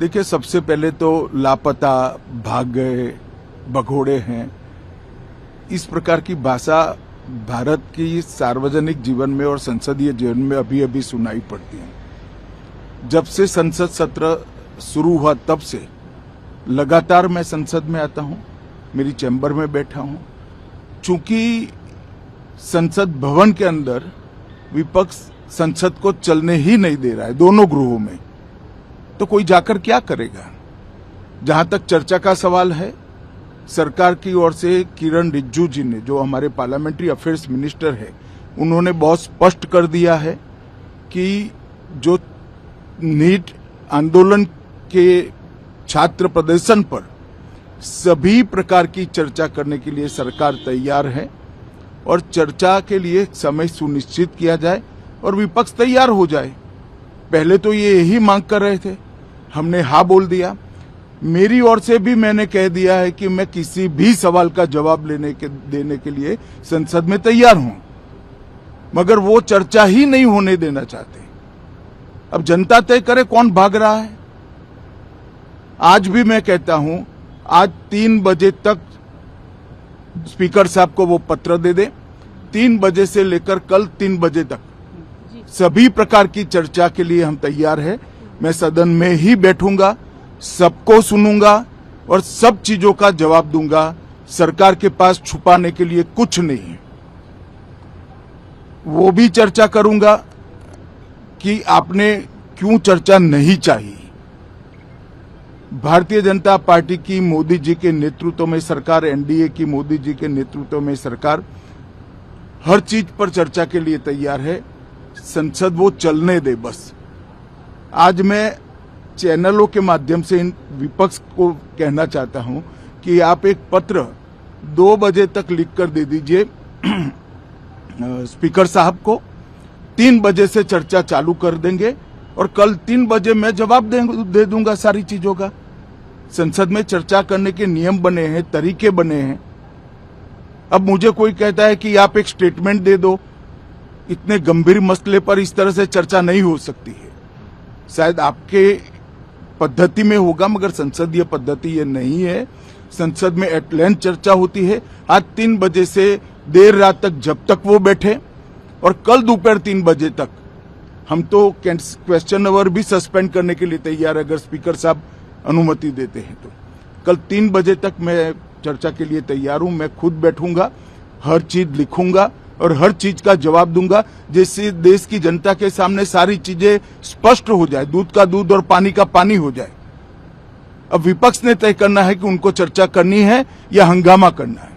देखिए, सबसे पहले तो लापता, भाग गए, भगोड़े हैं, इस प्रकार की भाषा भारत की सार्वजनिक जीवन में और संसदीय जीवन में अभी अभी सुनाई पड़ती है। जब से संसद सत्र शुरू हुआ तब से लगातार मैं संसद में आता हूं, मेरी चैम्बर में बैठा हूं। चूंकि संसद भवन के अंदर विपक्ष संसद को चलने ही नहीं दे रहा है, दोनों गृहों में, तो कोई जाकर क्या करेगा। जहां तक चर्चा का सवाल है, सरकार की ओर से किरण रिजिजू जी ने, जो हमारे पार्लियामेंट्री अफेयर्स मिनिस्टर है, उन्होंने बहुत स्पष्ट कर दिया है कि जो नीट आंदोलन के छात्र प्रदर्शन पर सभी प्रकार की चर्चा करने के लिए सरकार तैयार है और चर्चा के लिए समय सुनिश्चित किया जाए और विपक्ष तैयार हो जाए। पहले तो ये यही मांग कर रहे थे, हमने हाँ बोल दिया। मेरी ओर से भी मैंने कह दिया है कि मैं किसी भी सवाल का जवाब देने के लिए संसद में तैयार हूं, मगर वो चर्चा ही नहीं होने देना चाहते। अब जनता तय करे कौन भाग रहा है। आज भी मैं कहता हूं, आज 3 बजे तक स्पीकर साहब को वो पत्र दे दे, 3 बजे से लेकर कल 3 बजे तक सभी प्रकार की चर्चा के लिए हम तैयार हैं। मैं सदन में ही बैठूंगा, सबको सुनूंगा और सब चीजों का जवाब दूंगा। सरकार के पास छुपाने के लिए कुछ नहीं है। वो भी चर्चा करूंगा कि आपने क्यों चर्चा नहीं चाहिए। भारतीय जनता पार्टी की मोदी जी के नेतृत्व में सरकार, एनडीए की मोदी जी के नेतृत्व में सरकार हर चीज पर चर्चा के लिए तैयार है। संसद वो चलने दे बस। आज मैं चैनलों के माध्यम से इन विपक्ष को कहना चाहता हूं कि आप एक पत्र 2 बजे तक लिखकर दे दीजिए स्पीकर साहब को, 3 बजे से चर्चा चालू कर देंगे और कल 3 बजे मैं जवाब दे दूंगा सारी चीजों का। संसद में चर्चा करने के नियम बने हैं, तरीके बने हैं। अब मुझे कोई कहता है कि आप एक स्टेटमेंट दे दो, इतने गंभीर मसले पर इस तरह से चर्चा नहीं हो सकती है। शायद आपके पद्धति में होगा, मगर संसदीय पद्धति ये नहीं है। संसद में एट लेंथ चर्चा होती है। आज 3 बजे से देर रात तक, जब तक वो बैठे, और कल दोपहर 3 बजे तक हम तो क्वेश्चन आवर भी सस्पेंड करने के लिए तैयार है, अगर स्पीकर साहब अनुमति देते हैं तो। कल 3 बजे तक मैं चर्चा के लिए तैयार हूं। मैं खुद बैठूंगा, हर चीज लिखूंगा और हर चीज का जवाब दूंगा, जिससे देश की जनता के सामने सारी चीजें स्पष्ट हो जाए, दूध का दूध और पानी का पानी हो जाए। अब विपक्ष ने तय करना है कि उनको चर्चा करनी है या हंगामा करना है।